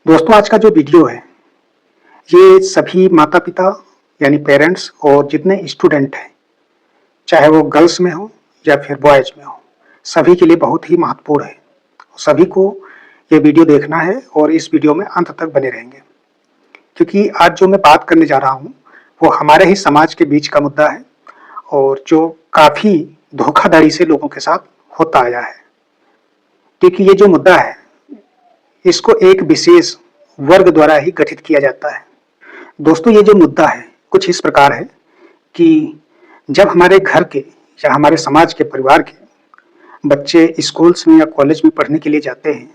दोस्तों आज का जो वीडियो है ये सभी माता पिता यानी पेरेंट्स और जितने स्टूडेंट हैं चाहे वो गर्ल्स में हो या फिर बॉयज में हो सभी के लिए बहुत ही महत्वपूर्ण है। सभी को ये वीडियो देखना है और इस वीडियो में अंत तक बने रहेंगे क्योंकि आज जो मैं बात करने जा रहा हूँ वो हमारे ही समाज के बीच का मुद्दा है और जो काफ़ी धोखाधड़ी से लोगों के साथ होता आया है। क्योंकि ये जो मुद्दा है इसको एक विशेष वर्ग द्वारा ही गठित किया जाता है। दोस्तों ये जो मुद्दा है कुछ इस प्रकार है कि जब हमारे घर के या हमारे समाज के परिवार के बच्चे स्कूल्स में या कॉलेज में पढ़ने के लिए जाते हैं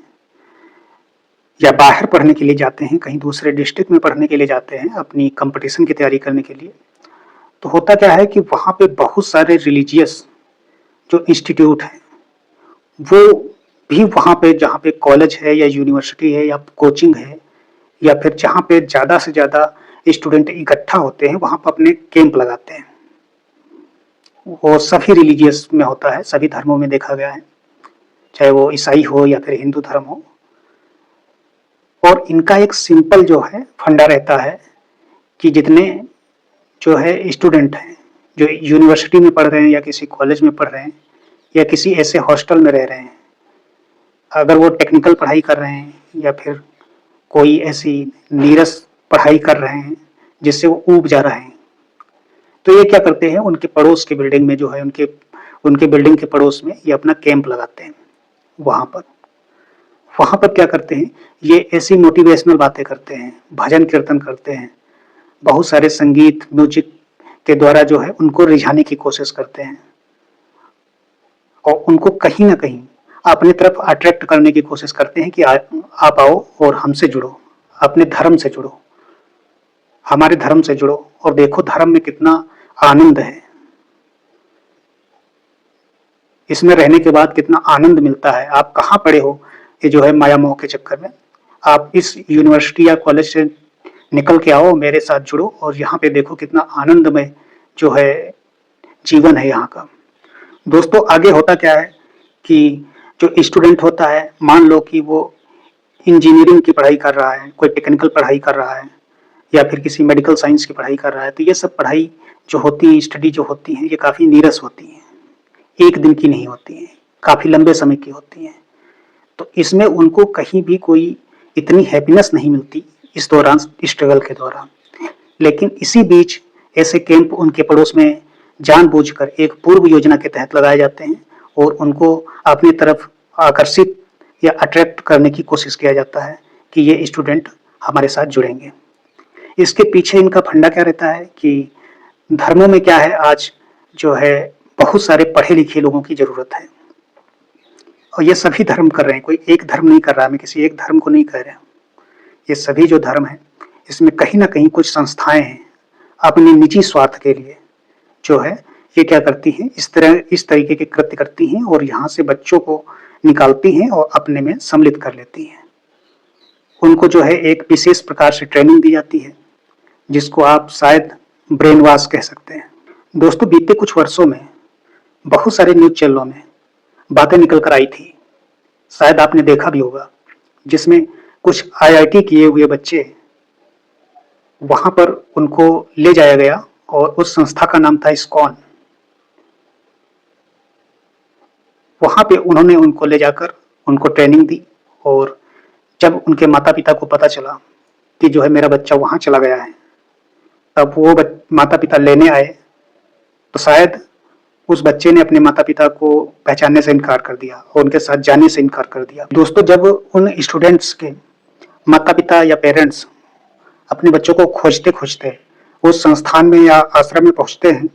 या बाहर पढ़ने के लिए जाते हैं, कहीं दूसरे डिस्ट्रिक्ट में पढ़ने के लिए जाते हैं अपनी कंपटीशन की तैयारी करने के लिए, तो होता क्या है कि वहाँ पे बहुत सारे रिलीजियस जो इंस्टीट्यूट हैं वो भी वहाँ पे जहाँ पे कॉलेज है या यूनिवर्सिटी है या कोचिंग है या फिर जहाँ पे ज़्यादा से ज़्यादा स्टूडेंट इकट्ठा होते हैं वहाँ पर अपने कैंप लगाते हैं। वो सभी रिलीजियस में होता है, सभी धर्मों में देखा गया है, चाहे वो ईसाई हो या फिर हिंदू धर्म हो। और इनका एक सिंपल जो है फंडा रहता है कि जितने जो है स्टूडेंट हैं जो यूनिवर्सिटी में पढ़ रहे हैं या किसी कॉलेज में पढ़ रहे हैं या किसी ऐसे हॉस्टल में रह रहे हैं, अगर वो टेक्निकल पढ़ाई कर रहे हैं या फिर कोई ऐसी नीरस पढ़ाई कर रहे हैं जिससे वो ऊब जा रहे हैं, तो ये क्या करते हैं उनके पड़ोस की बिल्डिंग में जो है उनके बिल्डिंग के पड़ोस में ये अपना कैंप लगाते हैं। वहाँ पर क्या करते हैं, ये ऐसी मोटिवेशनल बातें करते हैं, भजन कीर्तन करते हैं, बहुत सारे संगीत म्यूजिक के द्वारा जो है उनको रिझाने की कोशिश करते हैं और उनको कहीं ना कहीं अपनी तरफ अट्रैक्ट करने की कोशिश करते हैं कि आप आओ और हमसे जुड़ो, अपने धर्म से जुड़ो, हमारे धर्म से जुड़ो और देखो धर्म में कितना आनंद है, इसमें रहने के बाद कितना आनंद मिलता है। आप कहाँ पढ़े हो ये जो है माया मोह के चक्कर में, आप इस यूनिवर्सिटी या कॉलेज से निकल के आओ, मेरे साथ जुड़ो और यहाँ पे देखो कितना आनंदमय जो है जीवन है यहाँ का। दोस्तों आगे होता क्या है कि जो स्टूडेंट होता है, मान लो कि वो इंजीनियरिंग की पढ़ाई कर रहा है, कोई टेक्निकल पढ़ाई कर रहा है या फिर किसी मेडिकल साइंस की पढ़ाई कर रहा है, तो ये सब पढ़ाई जो होती है, स्टडी जो होती है, ये काफ़ी नीरस होती है, एक दिन की नहीं होती है, काफ़ी लंबे समय की होती है। तो इसमें उनको कहीं भी कोई इतनी हैप्पीनेस नहीं मिलती इस दौरान, स्ट्रगल के दौरान। लेकिन इसी बीच ऐसे कैंप उनके पड़ोस में जानबूझकर एक पूर्व योजना के तहत लगाए जाते हैं और उनको अपनी तरफ आकर्षित या अट्रैक्ट करने की कोशिश किया जाता है कि ये स्टूडेंट हमारे साथ जुड़ेंगे। इसके पीछे इनका फंडा क्या रहता है कि धर्मों में क्या है, आज जो है बहुत सारे पढ़े लिखे लोगों की ज़रूरत है और ये सभी धर्म कर रहे हैं, कोई एक धर्म नहीं कर रहा, मैं किसी एक धर्म को नहीं कह रहा, ये सभी जो धर्म है इसमें कहीं ना कहीं कुछ संस्थाएं हैं अपने निजी स्वार्थ के लिए जो है ये क्या करती हैं, इस तरीके के कृत्य करती हैं और यहाँ से बच्चों को निकालती हैं और अपने में सम्मिलित कर लेती हैं। उनको जो है एक विशेष प्रकार से ट्रेनिंग दी जाती है जिसको आप शायद ब्रेन वॉश कह सकते हैं। दोस्तों बीते कुछ वर्षों में बहुत सारे न्यूज चैनलों में बातें निकल कर आई थी, शायद आपने देखा भी होगा, जिसमें कुछ आईआईटी किए हुए बच्चे वहां पर उनको ले जाया गया और उस संस्था का नाम था इस्कॉन। वहां पे उन्होंने उनको ले जाकर उनको ट्रेनिंग दी और जब उनके माता पिता को पता चला कि जो है मेरा बच्चा वहां चला गया है, तब वो माता पिता लेने आए तो शायद उस बच्चे ने अपने माता पिता को पहचानने से इनकार कर दिया और उनके साथ जाने से इनकार कर दिया। दोस्तों जब उन स्टूडेंट्स के माता पिता या पेरेंट्स अपने बच्चों को खोजते खोजते उस संस्थान में या आश्रम में पहुंचते हैं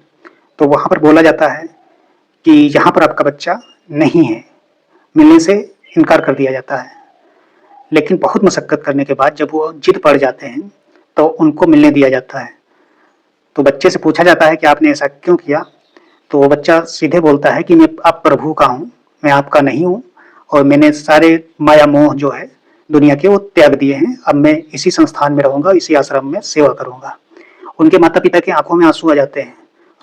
तो वहां पर बोला जाता है कि यहाँ पर आपका बच्चा नहीं है, मिलने से इनकार कर दिया जाता है। लेकिन बहुत मशक्कत करने के बाद जब वो जिद पड़ जाते हैं तो उनको मिलने दिया जाता है। तो बच्चे से पूछा जाता है कि आपने ऐसा क्यों किया, तो वो बच्चा सीधे बोलता है कि मैं आप प्रभु का हूँ, मैं आपका नहीं हूँ और मैंने सारे माया मोह जो है दुनिया के वो त्याग दिए हैं, अब मैं इसी संस्थान में रहूंगा, इसी आश्रम में सेवा करूंगा। उनके माता पिता की आंखों में आंसू आ जाते हैं,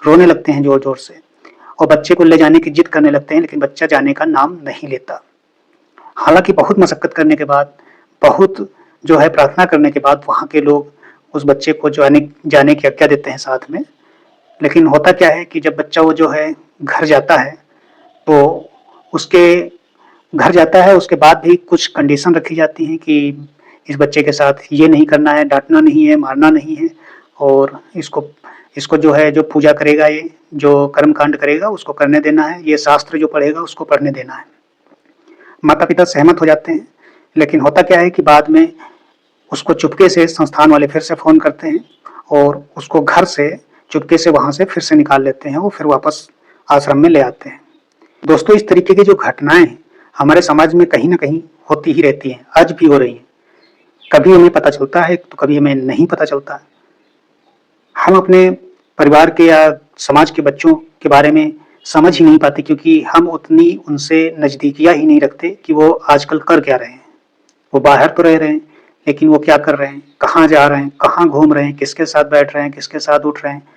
रोने लगते हैं जोर जोर से और बच्चे को ले जाने की जिद करने लगते हैं, लेकिन बच्चा जाने का नाम नहीं लेता। हालांकि बहुत मशक्कत करने के बाद, बहुत जो है प्रार्थना करने के बाद वहाँ के लोग उस बच्चे को जाने जाने की आज्ञा देते हैं साथ में। लेकिन होता क्या है कि जब बच्चा वो जो है घर जाता है, तो उसके घर जाता है, उसके बाद भी कुछ कंडीशन रखी जाती हैं कि इस बच्चे के साथ ये नहीं करना है, डाँटना नहीं है, मारना नहीं है और इसको इसको जो है जो पूजा करेगा, ये जो कर्मकांड करेगा उसको करने देना है, ये शास्त्र जो पढ़ेगा उसको पढ़ने देना है। माता-पिता सहमत हो जाते हैं, लेकिन होता क्या है कि बाद में उसको चुपके से संस्थान वाले फिर से फ़ोन करते हैं और उसको घर से चुपके से वहाँ से फिर से निकाल लेते हैं, वो फिर वापस आश्रम में ले आते हैं। दोस्तों, इस तरीके की जो घटनाएँ हमारे समाज में कहीं न कहीं होती ही रहती हैं, आज भी हो रही हैं। कभी हमें पता चलता है, तो कभी हमें नहीं पता चलता। हम अपने परिवार के या समाज के बच्चों के बारे में समझ ही नहीं पाते क्योंकि हम उतनी उनसे नज़दीकियाँ ही नहीं रखते कि वो आजकल कर क्या रहे हैं। वो बाहर तो रह रहे हैं, लेकिन वो क्या कर रहे हैं, कहाँ जा रहे हैं, कहाँ घूम रहे हैं, किसके साथ बैठ रहे हैं, किसके साथ उठ रहे हैं,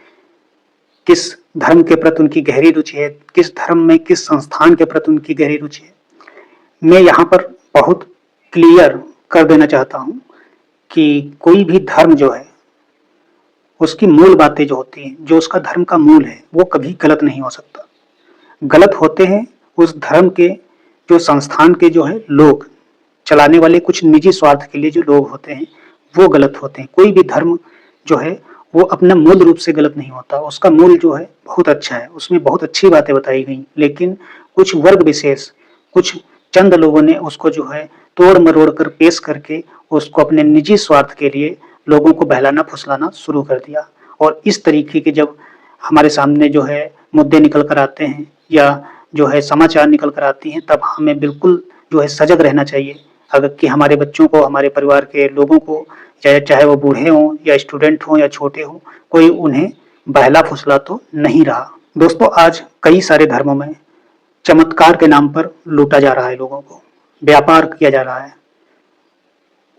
किस धर्म के प्रति उनकी गहरी रुचि है, किस धर्म में, किस संस्थान के प्रति उनकी गहरी रुचि है। मैं यहाँ पर बहुत क्लियर कर देना चाहता हूँ कि कोई भी धर्म जो है, उसकी मूल बातें जो होती हैं, जो उसका धर्म का मूल है, वो कभी गलत नहीं हो सकता। गलत होते हैं उस धर्म के जो संस्थान के जो है लोग, चलाने वाले कुछ निजी स्वार्थ के लिए जो लोग होते हैं, वो गलत होते हैं। कोई भी धर्म जो है, वो अपना मूल रूप से गलत नहीं होता। उसका मूल जो है बहुत अच्छा है, उसमें बहुत अच्छी बातें बताई गई, लेकिन कुछ वर्ग विशेष, कुछ चंद लोगों ने उसको जो है तोड़-मरोड़ कर पेश करके उसको अपने निजी स्वार्थ के लिए लोगों को बहलाना-फुसलाना शुरू कर दिया। और इस तरीके के जब हमारे सामने जो है मुद्दे निकल कर आते हैं या जो है समाचार निकल कर आती हैं, तब हमें बिल्कुल जो है सजग रहना चाहिए। अगर कि हमारे बच्चों को, हमारे परिवार के लोगों को, चाहे वो बूढ़े हों या स्टूडेंट हों या छोटे हों, कोई उन्हें बहला-फुसला तो नहीं रहा। दोस्तों, आज कई सारे धर्मों में चमत्कार के नाम पर लूटा जा रहा है लोगों को, व्यापार किया जा रहा है।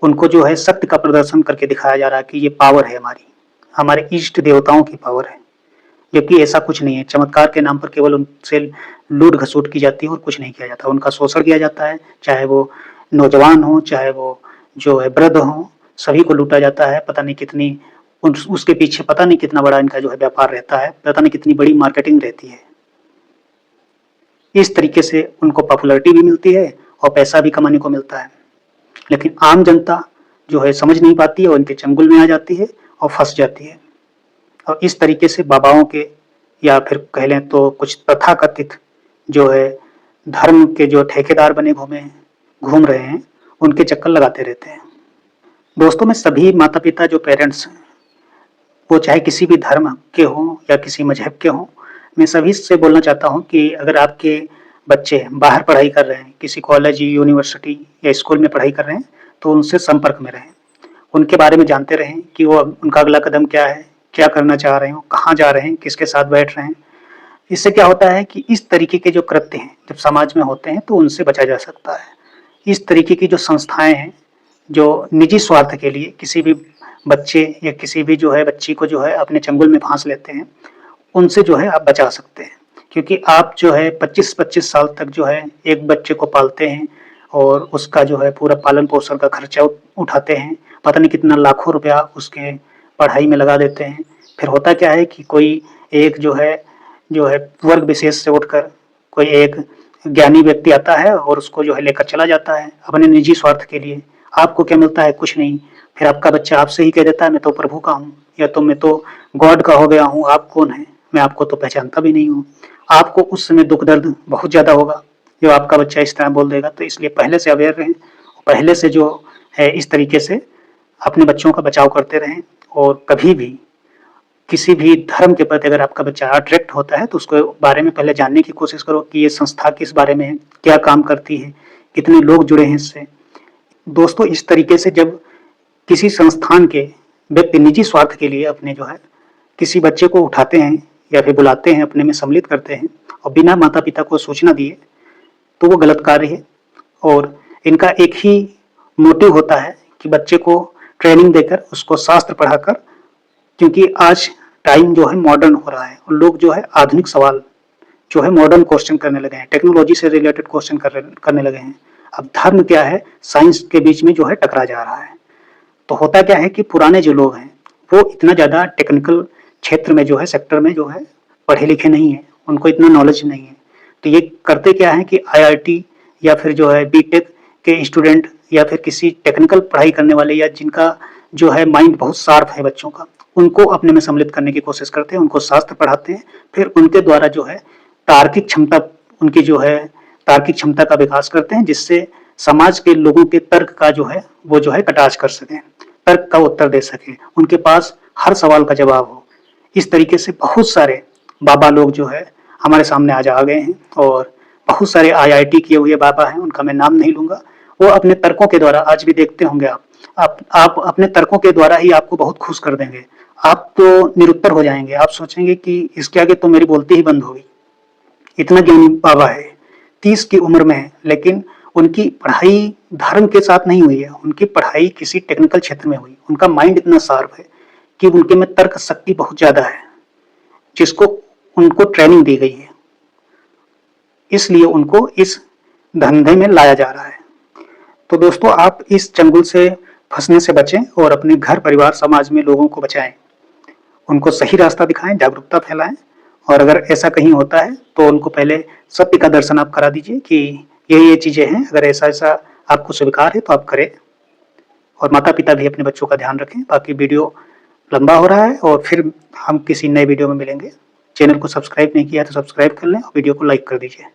उनको जो है सत्य का प्रदर्शन करके दिखाया जा रहा है कि ये पावर है हमारी, हमारे इष्ट देवताओं की पावर है। जबकि ऐसा कुछ नहीं है। चमत्कार के नाम पर केवल उनसे लूट-घसूट की जाती है और कुछ नहीं किया जाता। उनका शोषण किया जाता है, चाहे वो नौजवान हों, चाहे वो जो है वृद्ध हों, सभी को लूटा जाता है। पता नहीं कितनी उसके पीछे पता नहीं कितना बड़ा इनका जो है व्यापार रहता है, पता नहीं कितनी बड़ी मार्केटिंग रहती है। इस तरीके से उनको पॉपुलैरिटी भी मिलती है और पैसा भी कमाने को मिलता है। लेकिन आम जनता जो है समझ नहीं पाती है और इनके चंगुल में आ जाती है और फँस जाती है। और इस तरीके से बाबाओं के या फिर कह लें तो कुछ तथाकथित जो है धर्म के जो ठेकेदार बने घूम रहे हैं, उनके चक्कर लगाते रहते हैं। दोस्तों, मैं सभी माता-पिता जो पेरेंट्स हैं, वो चाहे किसी भी धर्म के हों या किसी मज़हब के हों, मैं सभी से बोलना चाहता हूँ कि अगर आपके बच्चे बाहर पढ़ाई कर रहे हैं, किसी कॉलेज, यूनिवर्सिटी या स्कूल में पढ़ाई कर रहे हैं, तो उनसे संपर्क में रहें। उनके बारे में जानते रहें कि वो उनका अगला कदम क्या है, क्या करना चाह रहे हो, कहाँ जा रहे हैं, किसके साथ बैठ रहे हैं। इससे क्या होता है कि इस तरीके के जो कृत्य हैं, जब समाज में होते हैं, तो उनसे बचा जा सकता है। इस तरीके की जो संस्थाएँ हैं, जो निजी स्वार्थ के लिए किसी भी बच्चे या किसी भी जो है बच्ची को जो है अपने चंगुल में फांस लेते हैं, उनसे जो है आप बचा सकते हैं। क्योंकि आप जो है 25-25 साल तक जो है एक बच्चे को पालते हैं और उसका जो है पूरा पालन-पोषण का खर्चा उठाते हैं। पता नहीं कितना लाखों रुपया उसके पढ़ाई में लगा देते हैं। फिर होता क्या है कि कोई एक जो है वर्ग विशेष से उठकर कोई एक ज्ञानी व्यक्ति आता है और उसको जो है लेकर चला जाता है अपने निजी स्वार्थ के लिए। आपको क्या मिलता है? कुछ नहीं। फिर आपका बच्चा आपसे ही कह देता है मैं तो प्रभु का हूँ या तो मैं तो गॉड का हो गया हूँ, आप कौन हैं? मैं आपको तो पहचानता भी नहीं हूँ। आपको उस समय दुःख दर्द बहुत ज़्यादा होगा, जब आपका बच्चा इस तरह बोल देगा। तो इसलिए पहले से अवेयर रहें, पहले से जो है इस तरीके से अपने बच्चों का बचाव करते रहें और कभी भी किसी भी धर्म के प्रति अगर आपका बच्चा अट्रैक्ट होता है तो उसके बारे में पहले जानने की कोशिश करो कि ये संस्था किस बारे में है, क्या काम करती है, कितने लोग जुड़े हैं इससे। दोस्तों, इस तरीके से जब किसी संस्थान के व्यक्ति निजी स्वार्थ के लिए अपने जो है किसी बच्चे को उठाते हैं या फिर बुलाते हैं, अपने में सम्मिलित करते हैं और बिना माता-पिता को सूचना दिए, तो वो गलत कार्य है। और इनका एक ही मोटिव होता है कि बच्चे को ट्रेनिंग देकर, उसको शास्त्र पढ़ाकर, क्योंकि आज टाइम जो है मॉडर्न हो रहा है और लोग जो है आधुनिक सवाल जो है मॉडर्न क्वेश्चन करने लगे हैं, टेक्नोलॉजी से रिलेटेड क्वेश्चन करने लगे हैं। अब धर्म क्या है, साइंस के बीच में जो है टकरा जा रहा है। तो होता क्या है कि पुराने जो लोग हैं वो इतना ज़्यादा टेक्निकल क्षेत्र में जो है, सेक्टर में जो है पढ़े लिखे नहीं है, उनको इतना नॉलेज नहीं है। तो ये करते क्या है कि आईआईटी या फिर जो है बीटेक के स्टूडेंट या फिर किसी टेक्निकल पढ़ाई करने वाले या जिनका जो है माइंड बहुत शार्प है बच्चों का, उनको अपने में सम्मिलित करने की कोशिश करते हैं, उनको शास्त्र पढ़ाते हैं, फिर उनके द्वारा जो है तार्किक क्षमता, उनकी जो है तार्किक क्षमता का विकास करते हैं, जिससे समाज के लोगों के तर्क का जो है वो जो है कटाक्ष कर सकें, तर्क का उत्तर दे सकें, उनके पास हर सवाल का जवाब हो। इस तरीके से बहुत सारे बाबा लोग जो है हमारे सामने आज आ गए हैं और बहुत सारे आईआईटी किए हुए बाबा हैं, उनका मैं नाम नहीं लूंगा। वो अपने तर्कों के द्वारा, आज भी देखते होंगे आप अपने तर्कों के द्वारा ही आपको बहुत खुश कर देंगे। आप तो निरुत्तर हो जाएंगे, आप सोचेंगे कि इसके आगे तो मेरी बोलती ही बंद होगी। इतना ज्ञानी बाबा है, 30 की उम्र में है, लेकिन उनकी पढ़ाई धर्म के साथ नहीं हुई है, उनकी पढ़ाई किसी टेक्निकल क्षेत्र में हुई। उनका माइंड इतना शार्प है कि उनके में तर्क शक्ति बहुत ज्यादा है, जिसको उनको ट्रेनिंग दी गई है, इसलिए उनको इस धंधे में लाया जा रहा है। तो दोस्तों, आप इस चंगुल से फंसने से बचें और अपने घर परिवार समाज में लोगों को बचाएं, उनको सही रास्ता दिखाएं, जागरूकता फैलाएं। और अगर ऐसा कहीं होता है तो उनको पहले सत्य का दर्शन आप करा दीजिए कि ये चीजें हैं, अगर ऐसा ऐसा आपको स्वीकार है तो आप करें। और माता पिता भी अपने बच्चों का ध्यान रखें। बाकी वीडियो लंबा हो रहा है और फिर हम किसी नए वीडियो में मिलेंगे। चैनल को सब्सक्राइब नहीं किया तो सब्सक्राइब कर लें और वीडियो को लाइक कर दीजिए।